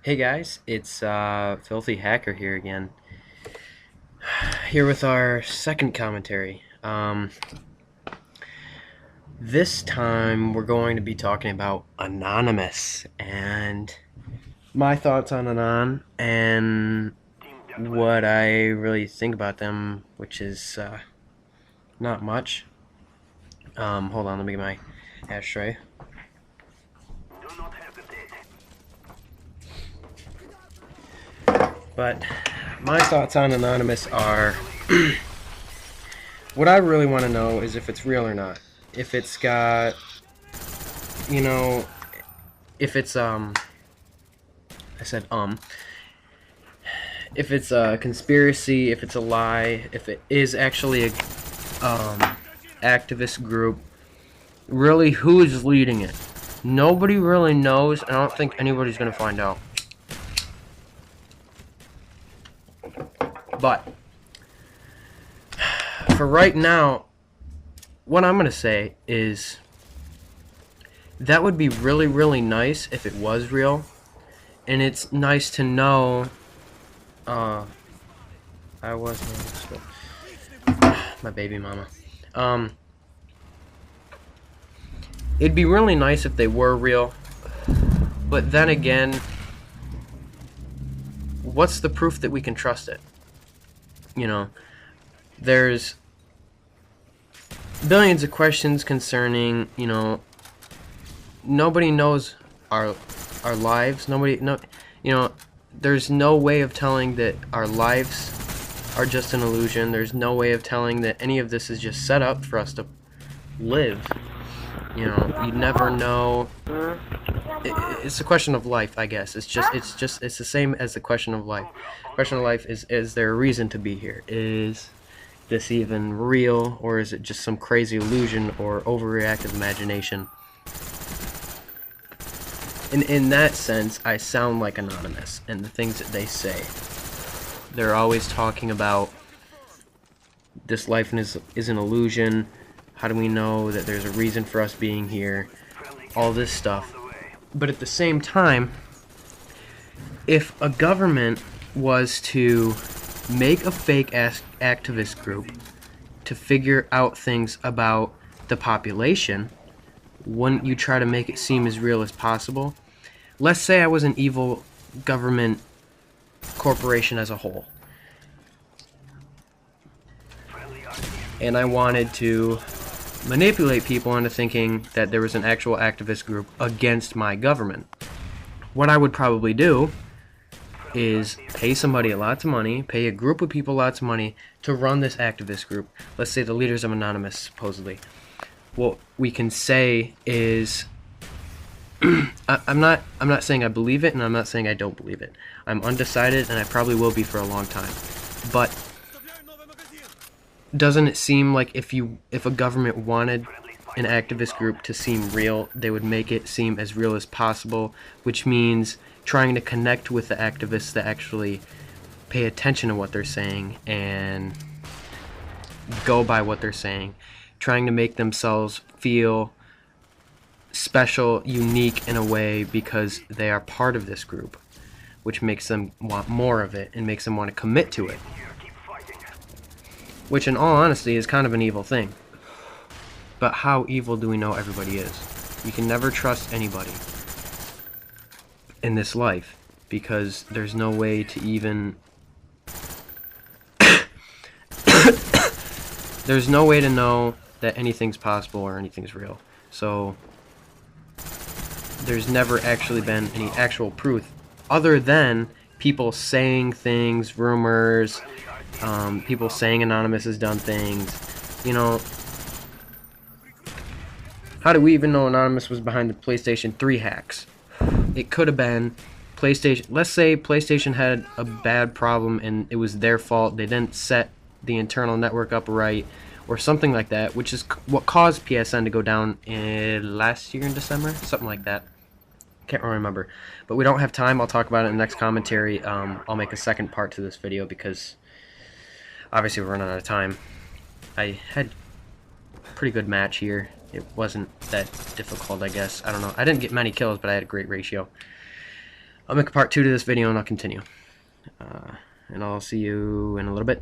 Hey guys, it's Filthy Hacker here again. Here with our second commentary. This time we're going to be talking about Anonymous and my thoughts on Anon and what I really think about them, which is not much. Hold on, let me get my ashtray. But my thoughts on Anonymous are what I really want to know is if it's real or not. If it's got, you know, if it's, I said, if it's a conspiracy, if it's a lie, if it is actually a, activist group, really who is leading it? Nobody really knows, and I don't think anybody's going to find out. But for right now, what I'm going to say is that would be really, really nice if it was real. And it's nice to know I was my baby mama. It'd be really nice if they were real. But then again, what's the proof that we can trust it? You know, there's billions of questions concerning, nobody knows our lives. There's no way of telling that our lives are just an illusion. There's no way of telling that any of this is just set up for us to live. You never know. It's a question of life, I guess. It's the same as the question of life. The question of life is there a reason to be here? Is this even real, or is it just some crazy illusion or overreactive imagination? In that sense, I sound like Anonymous and the things that they say. They're always talking about this life is an illusion. How do we know that there's a reason for us being here? All this stuff. But at the same time, if a government was to make a fake activist group to figure out things about the population, wouldn't you try to make it seem as real as possible? Let's say I was an evil government corporation as a whole, and I wanted to manipulate people into thinking that there was an actual activist group against my government. What I would probably do is pay somebody lots of money, pay a group of people lots of money to run this activist group. Let's say the leaders of Anonymous, supposedly. What we can say is I'm not saying I believe it, and I'm not saying I don't believe it. I'm undecided, and I probably will be for a long time. But doesn't it seem like if a government wanted an activist group to seem real, they would make it seem as real as possible, which means trying to connect with the activists that actually pay attention to what they're saying and go by what they're saying, trying to make themselves feel special, unique in a way because they are part of this group, which makes them want more of it and makes them want to commit to it. Which, in all honesty, is kind of an evil thing. But how evil do we know everybody is? You can never trust anybody in this life because there's no way to even... there's no way to know that anything's possible or anything's real. So there's never actually been any actual proof other than people saying things, rumors, people saying Anonymous has done things. How do we even know Anonymous was behind the PlayStation 3 hacks? It could have been PlayStation. Let's say PlayStation had a bad problem and it was their fault. They didn't set the internal network up right or something like that, which is what caused PSN to go down last year in December, something like that. Can't really remember. But we don't have time. I'll talk about it in the next commentary. I'll make a second part to this video because obviously we're running out of time. I had a pretty good match here. It wasn't that difficult, I guess. I don't know. I didn't get many kills, but I had a great ratio. I'll make a part 2 to this video and I'll continue. And I'll see you in a little bit.